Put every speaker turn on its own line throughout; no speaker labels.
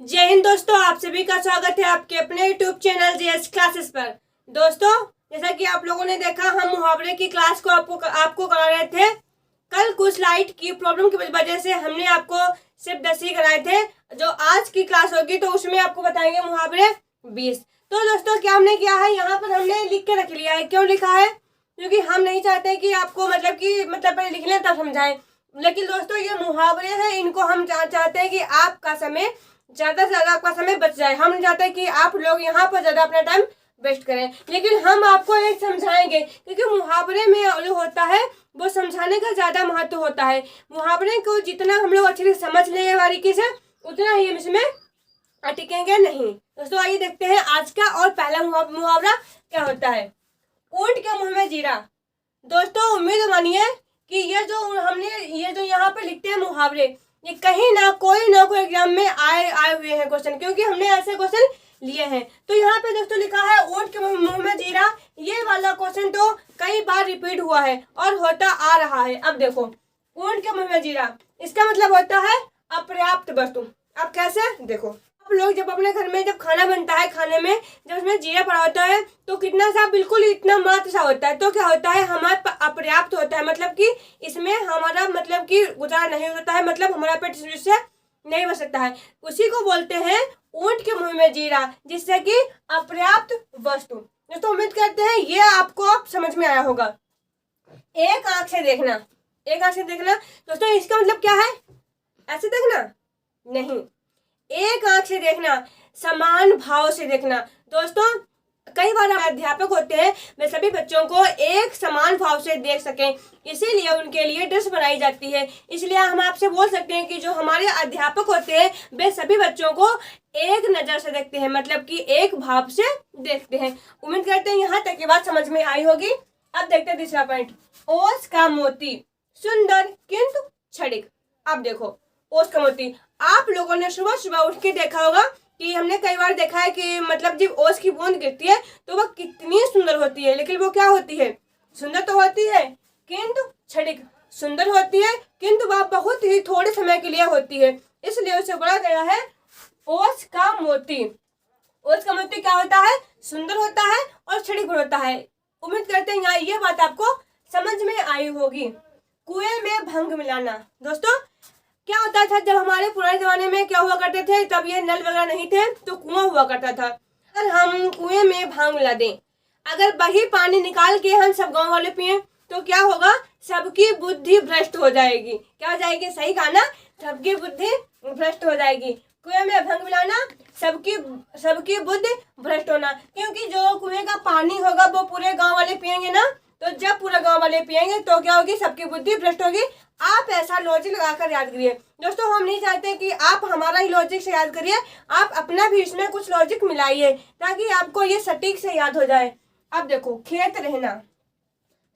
जय हिंद दोस्तों, आप सभी का स्वागत है आपके अपने यूट्यूब चैनल जेएस क्लासेस पर। दोस्तों, जैसा कि आप लोगों ने देखा, हम मुहावरे की क्लास को आपको करा रहे थे। कल कुछ लाइट की प्रॉब्लम की वजह से हमने आपको सिर्फ 10 ही कराए थे। जो आज की क्लास होगी तो उसमें आपको बताएंगे मुहावरे 20। तो दोस्तों, क्या हमने किया है, यहाँ पर हमने लिख के रख लिया है। क्यों लिखा है? क्योंकि हम नहीं चाहते कि आपको मतलब पहले लिख लें तब समझाएं। लेकिन दोस्तों, ये मुहावरे हैं, इनको हम चाहते हैं कि आपका समय ज्यादा से ज्यादा आपका समय बच जाए। हम नहीं चाहते कि आप लोग यहाँ पर ज्यादा अपना टाइम वेस्ट करें, लेकिन हम आपको एक समझाएंगे, क्योंकि मुहावरे में जो होता है वो समझाने का ज्यादा महत्व होता है। मुहावरे को जितना हम लोग अच्छे से समझ लेंगे बारीकी से, उतना ही हम इसमें अटकेंगे नहीं। दोस्तों, आइए देखते हैं आज का और पहला मुहावरा क्या होता है। ऊंट के मुंह में जीरा। दोस्तों, उम्मीद मानिए कि ये जो यहाँ पे लिखते हैं मुहावरे, ये कहीं ना कोई एग्जाम में आए हुए हैं क्वेश्चन, क्योंकि हमने ऐसे क्वेश्चन लिए हैं। तो यहाँ पे दोस्तों लिखा है ऊंट के मुंह में जीरा। ये वाला क्वेश्चन तो कई बार रिपीट हुआ है और होता आ रहा है। अब देखो, ऊंट के मुंह में जीरा, इसका मतलब होता है अपर्याप्त वस्तु। अब कैसे? देखो, आप लोग जब अपने घर में जब खाना बनता है, खाने में जब उसमें जीरा पड़ा होता है तो कितना सा, बिल्कुल इतना मात्र सा होता है। तो क्या होता है, हमारा अपर्याप्त होता है, मतलब कि इसमें हमारा मतलब कि गुजारा नहीं होता है, मतलब हमारा पेट से नहीं बच सकता है। उसी को बोलते हैं ऊंट के मुंह में जीरा, जिससे कि अपर्याप्त वस्तु। तो उम्मीद करते हैं ये आपको अब समझ में आया होगा। एक आंख से देखना, एक आंख से देखना दोस्तों, इसका मतलब क्या है? ऐसे देखना नहीं, एक आंख से देखना, समान भाव से देखना। दोस्तों, कई बार अध्यापक होते हैं वे सभी बच्चों को एक समान भाव से देख सकें, इसीलिए उनके लिए ड्रेस बनाई जाती है। इसलिए हम आपसे बोल सकते हैं कि जो हमारे अध्यापक होते हैं वे सभी बच्चों को एक नजर से देखते हैं, मतलब कि एक भाव से देखते हैं। उम्मीद करते हैं यहाँ तक की बात समझ में आई होगी। अब देखते हैं दूसरा पॉइंट, ओस का मोती सुंदर किंतु क्षणिक। अब देखो, ओस का मोती, आप लोगों ने सुबह सुबह उठ के देखा होगा कि हमने कई बार देखा है कि मतलब जब ओस की बूंद गिरती है तो वह कितनी सुंदर होती है, लेकिन वो क्या होती है? सुंदर तो होती है किंतु क्षणिक। सुंदर होती है किंतु वह बहुत ही थोड़े समय के लिए होती है, इसलिए उसे बोला गया है ओस का मोती। ओस का मोती क्या होता है? सुंदर होता है और क्षणिक होता है। उम्मीद करते हैं यहाँ ये बात आपको समझ में आई होगी। कुएं में भंग मिलाना। दोस्तों, क्या होता था, जब हमारे पुराने जमाने में क्या हुआ करते थे, तब ये नल वगैरह नहीं थे तो कुआं हुआ करता था। अगर हम कुएं में भांग मिला दें, अगर वही पानी निकाल के हम सब गांव वाले पिए तो क्या होगा? सबकी बुद्धि भ्रष्ट हो जाएगी। क्या हो जाएगी? सही कहा ना, सबकी बुद्धि भ्रष्ट हो जाएगी। कुएं में भंग मिलाना, सबकी बुद्धि भ्रष्ट होना, क्योंकि जो कुएं का पानी होगा वो पूरे गाँव वाले पियेंगे ना, तो जब पूरे गाँव वाले पियेंगे तो क्या होगी? सबकी बुद्धि भ्रष्ट होगी। आप ऐसा लॉजिक लगाकर याद करिए। दोस्तों, हम नहीं चाहते कि आप हमारा ही लॉजिक से याद करिए, आप अपना भी इसमें कुछ लॉजिक मिलाइए ताकि आपको ये सटीक से याद हो जाए। अब देखो, खेत रहना,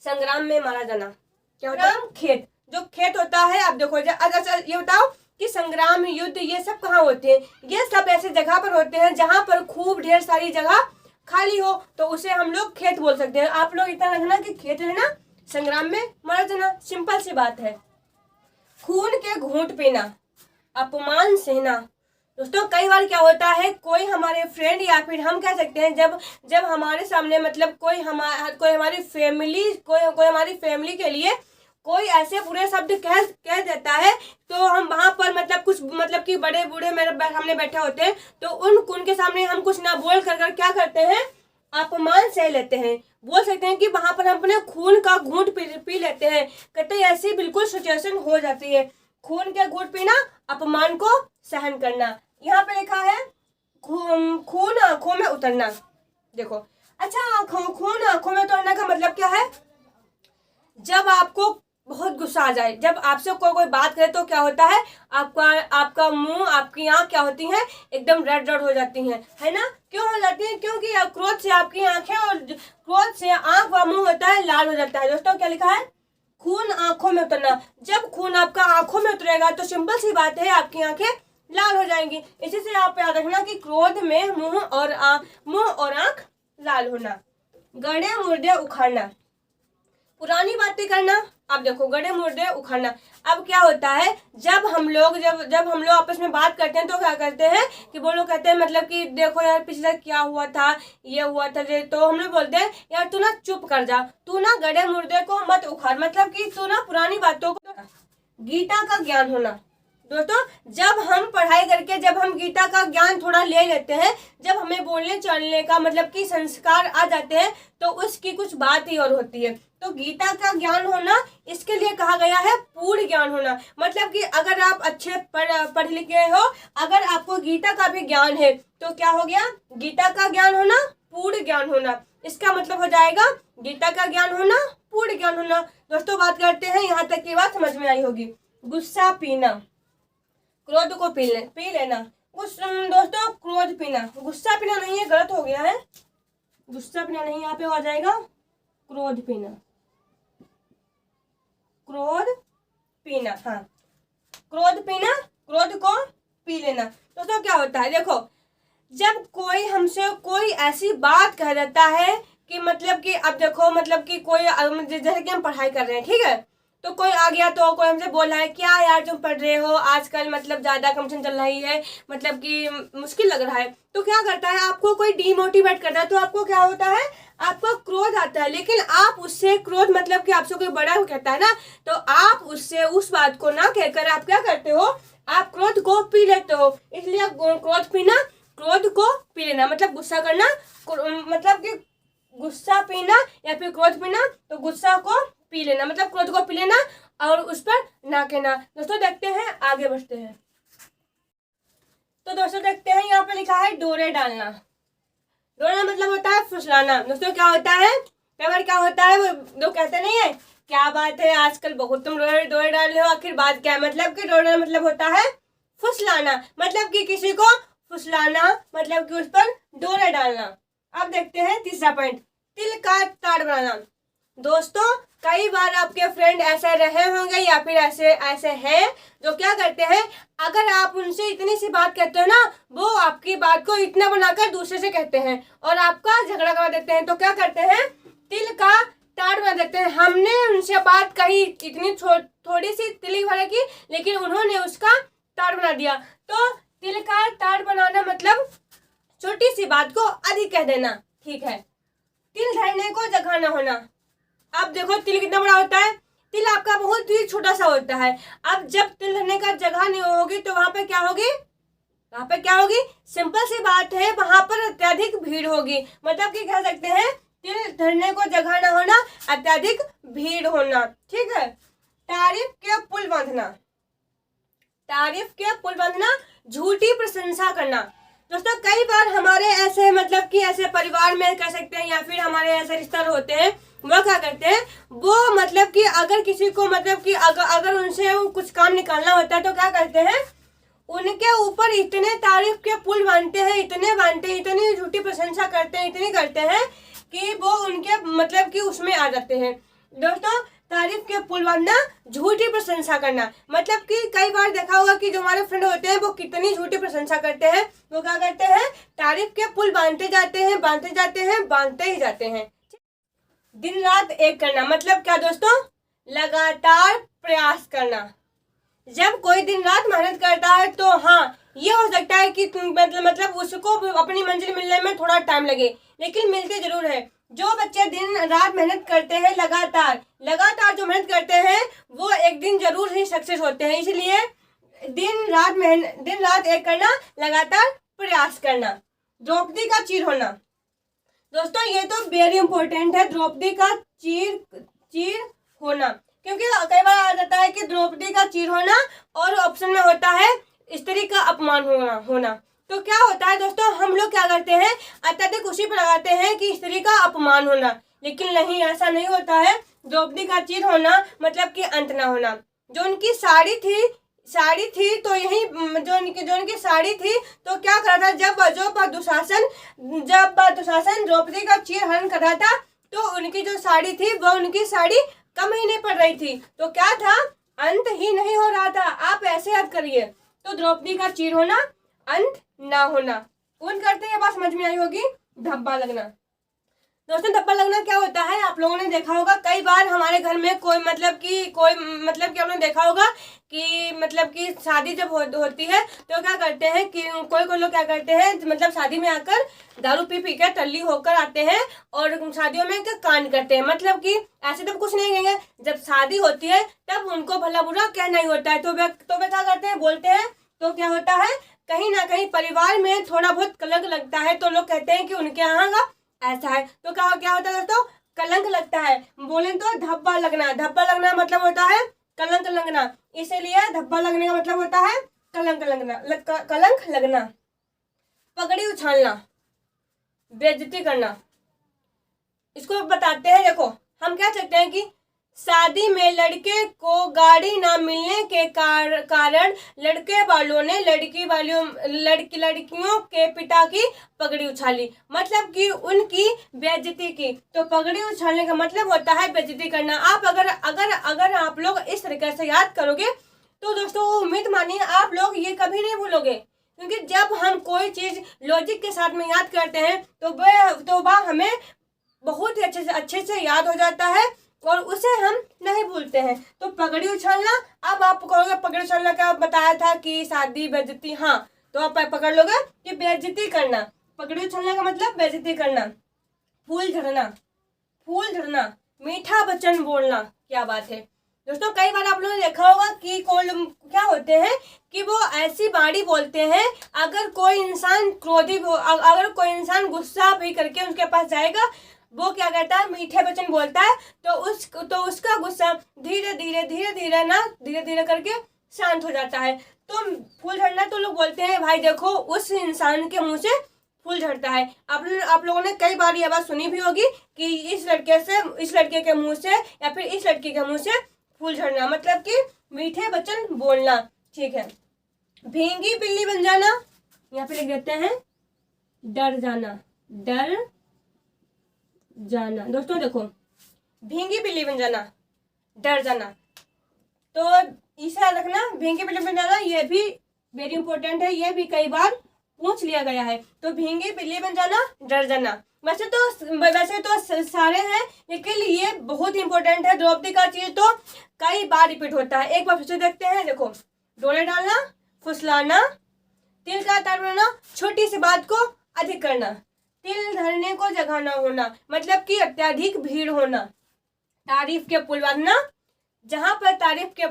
संग्राम में मारा जाना। क्या होता है? खेत, जो खेत होता है। अब देखो, अच्छा ये बताओ कि संग्राम, युद्ध, ये सब कहाँ होते हैं? ये सब ऐसे जगह पर होते हैं जहां पर खूब ढेर सारी जगह खाली हो, तो उसे हम लोग खेत बोल सकते हैं। आप लोग इतना रखना कि खेत रहना, संग्राम में मारा जाना, सिंपल सी बात है। खून के घूंट पीना, अपमान सहना। दोस्तों, कई बार क्या होता है, कोई हमारे फ्रेंड या फिर हम कह सकते हैं जब हमारे सामने मतलब कोई हमारी फैमिली के लिए कोई ऐसे बुरे शब्द कह देता है, तो हम वहां पर मतलब कि बड़े बूढ़े मेरे सामने बैठे होते हैं, तो उनके सामने हम कुछ ना बोल कर क्या करते हैं? अपमान सह लेते हैं। बोल सकते हैं कि वहां पर हम अपने खून का घूंट पी लेते हैं। कहते हैं ऐसी बिल्कुल सिचुएशन हो जाती है। खून के घूंट पीना, अपमान को सहन करना। यहाँ पे लिखा है खून आंखों में उतरना। देखो, अच्छा, खून आंखों में उतरने का मतलब क्या है? जब आपको बहुत गुस्सा आ जाए, जब आपसे कोई बात करे तो क्या होता है? आपका मुंह, आपकी आंख क्या होती हैं? एकदम रेड रेड हो जाती हैं, है ना? क्यों हो जाती हैं? क्योंकि क्रोध से आपकी आंखें और क्रोध से आंख व मुंह होता है लाल हो जाता है। दोस्तों, क्या लिखा है? खून आंखों में उतरना। जब खून आपका आंखों में उतरेगा तो सिंपल सी बात है, आपकी आंखें लाल हो जाएंगी। इसी से आप याद रखना कि क्रोध में मुंह और आंख लाल होना। गड़े मुर्दे उखाड़ना। पुरानी बातें करना। अब देखो गड्ढे मुर्दे उखाड़ना। अब क्या होता है, जब हम लोग आपस में बात करते हैं तो क्या करते हैं कि वो लोग कहते हैं मतलब कि देखो यार पिछले क्या हुआ था, ये हुआ था, तो हम लोग बोलते हैं यार तू ना चुप कर जा, तू ना गड्ढे मुर्दे को मत उखाड़, मतलब कि तू ना पुरानी बातों को। गीता का ज्ञान होना। दोस्तों जब हम पढ़ाई करके जब हम गीता का ज्ञान थोड़ा ले लेते हैं, जब हमें बोलने चलने का मतलब कि संस्कार आ जाते हैं, तो उसकी कुछ बात ही और होती है। तो गीता का ज्ञान होना, इसके लिए कहा गया है पूर्ण ज्ञान होना। मतलब कि अगर आप अच्छे पढ़ लिखे हो, अगर आपको गीता का भी ज्ञान है, तो क्या हो गया, गीता का ज्ञान होना, पूर्ण ज्ञान होना। इसका मतलब हो जाएगा गीता का ज्ञान होना, पूर्ण ज्ञान होना। दोस्तों बात करते हैं, यहाँ तक की बात समझ में आई होगी। गुस्सा पीना, क्रोध को पी लेना। दोस्तों क्रोध पीना, गुस्सा पीना नहीं है, गलत हो गया है। गुस्सा पीना नहीं, यहाँ पे आ जाएगा क्रोध पीना। क्रोध पीना, हाँ क्रोध पीना, क्रोध को पी लेना। दोस्तों क्या होता है, देखो जब कोई हमसे कोई ऐसी बात कह देता है कि मतलब कि अब देखो मतलब कि कोई जैसे कि हम पढ़ाई कर रहे हैं, ठीक है, तो कोई आ गया तो कोई हमसे बोल रहा है क्या यार तुम पढ़ रहे हो, आजकल मतलब ज्यादा कंपटीशन चल रही है, मतलब कि मुश्किल लग रहा है, तो क्या करता है, आपको कोई डीमोटिवेट करता है, तो आपको क्या होता है, आपको क्रोध आता है। लेकिन आप उससे क्रोध मतलब कि आपसे कोई बड़ा कहता है ना, तो आप उससे उस बात को ना कहकर आप क्या करते हो, आप क्रोध को पी लेते हो। इसलिए क्रोध पीना, क्रोध को पी लेना मतलब गुस्सा करना, मतलब कि गुस्सा पीना या फिर क्रोध पीना, तो गुस्सा को पी लेना मतलब क्रोध को पी लेना और उस पर ना कहना। दोस्तों देखते हैं, आगे बढ़ते हैं। तो दोस्तों देखते हैं, यहाँ पे लिखा है डोरे डालना। डोरा मतलब होता है फुसलाना। दोस्तों क्या होता है, कई बार क्या होता है, वो लोग कहते नहीं है क्या बात है आजकल बहुत तुम डोरे डाल रहे हो, आखिर बात क्या है, मतलब कि डोरा मतलब होता है फुसलाना, मतलब कि किसी को फुसलाना, मतलब कि उस पर डोरा डालना। अब देखते हैं तीसरा पॉइंट, तिल का ताड़ बनाना। दोस्तों कई बार आपके फ्रेंड ऐसे रहे होंगे या फिर ऐसे हैं जो क्या करते हैं, अगर आप उनसे इतनी सी बात कहते हो ना, वो आपकी बात को इतना बनाकर दूसरे से कहते हैं और आपका झगड़ा करवा देते हैं। तो क्या करते हैं, तिल का ताड़ बना देते हैं। हमने उनसे बात कही इतनी थोड़ी सी तिली भरे की, लेकिन उन्होंने उसका ताड़ बना दिया। तो तिल का ताड़ बनाना मतलब छोटी सी बात को अधिक कह देना, ठीक है। तिल धरने को जगह न होना। अब देखो तिल कितना बड़ा होता है, तिल आपका बहुत ही छोटा सा होता है। अब जब तिल धरने का जगह नहीं होगी तो वहां पे क्या होगी, वहां पे क्या होगी, सिंपल सी बात है, वहां पर अत्यधिक भीड़ होगी। मतलब कि कह सकते हैं तिल धरने को जगह न होना, अत्यधिक भीड़ होना, ठीक है। तारीफ के पुल बांधना, तारीफ के पुल बांधना, झूठी प्रशंसा करना। दोस्तों कई बार हमारे ऐसे मतलब कि ऐसे परिवार में कह सकते हैं या फिर हमारे ऐसे रिश्तेदार होते हैं, वो क्या करते हैं, वो मतलब कि अगर किसी को मतलब कि अगर उनसे कुछ काम निकालना होता है तो क्या करते हैं, उनके ऊपर इतने तारीफ के पुल बांधते हैं, इतनी झूठी प्रशंसा करते हैं, इतनी करते हैं कि वो उनके मतलब कि उसमें आ जाते हैं। दोस्तों तारीफ के पुल बांधना, झूठी प्रशंसा करना, मतलब कि कई बार देखा होगा कि जो हमारे फ्रेंड होते हैं वो कितनी झूठी प्रशंसा करते हैं, वो क्या करते हैं, तारीफ के पुल बांधते जाते हैं, बांधते ही जाते हैं। दिन रात एक करना मतलब क्या दोस्तों, लगातार प्रयास करना। जब कोई दिन रात मेहनत करता है तो हाँ ये हो सकता है कि मतलब उसको अपनी मंजिल मिलने में थोड़ा टाइम लगे, लेकिन मिलते जरूर है। जो बच्चे दिन रात मेहनत करते हैं, लगातार जो मेहनत करते हैं वो एक दिन जरूर ही सक्सेस होते हैं। इसलिए दिन रात एक करना, लगातार प्रयास करना। द्रौपदी का चीर होना। दोस्तों ये तो वेरी इंपॉर्टेंट है, द्रौपदी का चीर होना, क्योंकि कई बार आ जाता है कि द्रौपदी का चीर होना और ऑप्शन में होता है स्त्री का अपमान होना। तो क्या होता है दोस्तों, हम लोग क्या करते हैं, अत्यधिक उसी पर लगाते हैं कि स्त्री का अपमान होना, लेकिन नहीं, ऐसा नहीं होता है। द्रौपदी का चीर होना मतलब कि अंत ना होना। जो उनकी साड़ी थी तो यही जो उनकी साड़ी थी तो क्या कर रहा था, जब दुशासन द्रौपदी का चीर हरण कर रहा था तो उनकी जो साड़ी थी वो उनकी साड़ी कम ही नहीं पड़ रही थी, तो क्या था, अंत ही नहीं हो रहा था। आप ऐसे याद करिए, तो द्रौपदी का चीर होना, अंत ना होना। उन करते ये बात समझ में आई होगी, धब्बा लगना। दोस्तों धब्बा लगना क्या होता है, आप लोगों ने देखा होगा कई बार हमारे घर में कोई मतलब कि आप लोगों ने देखा होगा कि मतलब कि शादी जब होती है तो क्या करते हैं कि कोई लोग क्या करते हैं, मतलब शादी में आकर दारू पी कर टल्ली होकर आते हैं और शादियों में कांड करते हैं। मतलब कि ऐसे तो कुछ नहीं कहेंगे, जब शादी होती है तब उनको भला बुरा कहना ही होता है। तो वे क्या करते हैं, बोलते हैं, तो क्या होता है, कहीं ना कहीं परिवार में थोड़ा बहुत कलंक लगता है तो लोग कहते हैं कि उनके यहाँ का ऐसा है। तो क्या होता है दोस्तों, कलंक लगता है, बोले तो धब्बा लगना। धब्बा लगना मतलब होता है कलंक लगना, इसीलिए धब्बा लगने का मतलब होता है कलंक लगना। पगड़ी उछालना, बेइज्जती करना, इसको बताते हैं। देखो हम क्या चाहते हैं कि शादी में लड़के को गाड़ी ना मिलने के कारण लड़के वालों ने लड़कियों के पिता की पगड़ी उछाली, मतलब कि उनकी बेइज्जती की। तो पगड़ी उछालने का मतलब होता है बेइज्जती करना। आप अगर आप लोग इस तरीके से याद करोगे तो दोस्तों उम्मीद मानिए आप लोग ये कभी नहीं भूलोगे, क्योंकि जब हम कोई चीज लॉजिक के साथ में याद करते हैं तो वह हमें बहुत ही अच्छे से याद हो जाता है और उसे हम नहीं भूलते हैं। तो पगड़ी उछालना, अब आप कहोगे पगड़ी उछालना क्या बताया था कि शादी बेइज्जती, हाँ तो आप पकड़ लोगे कि बेइज्जती करना। पगड़ी उछालने का मतलब बेइज्जती करना। फूल झड़ना, मीठा वचन बोलना, क्या बात है दोस्तों। कई बार आप लोगों ने देखा होगा कि क्या होते हैं कि वो ऐसी बाणी बोलते हैं, अगर कोई इंसान क्रोधी हो, अगर कोई इंसान गुस्सा भी करके उनके पास जाएगा, वो क्या करता है, मीठे वचन बोलता है तो उसका गुस्सा धीरे धीरे करके शांत हो जाता है। तो फूल झड़ना, तो लोग बोलते हैं भाई देखो उस इंसान के मुंह से फूल झड़ता है। आप लोगों ने कई बार ये बात सुनी भी होगी कि इस लड़के के मुंह से या फिर इस लड़की के मुंह से फूल झड़ना, मतलब कि मीठे वचन बोलना। ठीक है, भींगी बिल्ली बन जाना, यहाँ पे लिख देते हैं डर जाना। दोस्तों देखो, भींगी बिल्ली बन जाना, डर जाना, तो इसे याद रखना। भींगी बिल्ली बन जाना ये भी वेरी इंपॉर्टेंट है, ये भी कई बार पूछ लिया गया है। तो भींगी बिल्ली बन जाना, डर जाना, वैसे तो सारे हैं, लेकिन ये बहुत इंपॉर्टेंट है। द्रौपदी का चीज तो कई बार रिपीट होता है। एक बार फिर से देखते हैं। देखो, डोले डालना, फुसलाना, तिल का तार बनाना, छोटी सी बात को अधिक करना, तिल धरने को जगह न होना, मतलब कि अत्यधिक भीड़ होना, तारीफ के पुल बांधना, जहां पर तारीफ के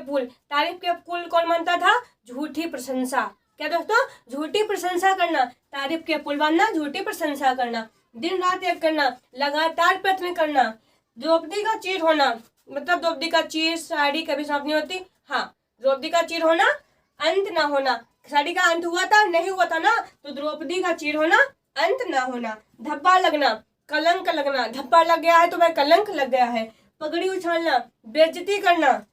पुल कौन बनता था, झूठी प्रशंसा। क्या दोस्तों, झूठी प्रशंसा करना, तारीफ के पुल बांधना, झूठी प्रशंसा करना, दिन रात एक करना, लगातार प्रयत्न करना, द्रौपदी का चीर होना, मतलब द्रौपदी का चीर, साड़ी कभी समाप्त नहीं होती, हाँ द्रौपदी का चीर होना, अंत ना होना, साड़ी का अंत हुआ था नहीं हुआ था ना, तो द्रौपदी का चीर होना, अंत ना होना, धब्बा लगना, कलंक लगना, धब्बा लग गया है तो वह कलंक लग गया है, पगड़ी उछालना, बेइज्जती करना,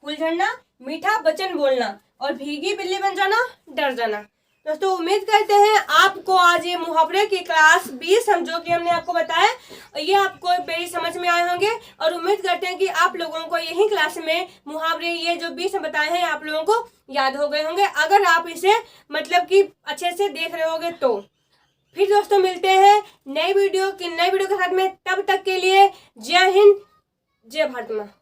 फूल झड़ना, मीठा वचन बोलना, और भीगी बिल्ली बन जाना, डर जाना। दोस्तों उम्मीद करते हैं आपको आज ये मुहावरे की क्लास 20 जो कि हमने आपको बताया ये आपको मेरी समझ में आए होंगे, और उम्मीद करते हैं कि आप लोगों को यही क्लास में मुहावरे ये जो 20 बताए हैं आप लोगों को याद हो गए होंगे, अगर आप इसे मतलब कि अच्छे से देख रहे होगे तो। फिर दोस्तों मिलते हैं नई वीडियो के साथ में, तब तक के लिए जय हिंद, जय भारत माँ।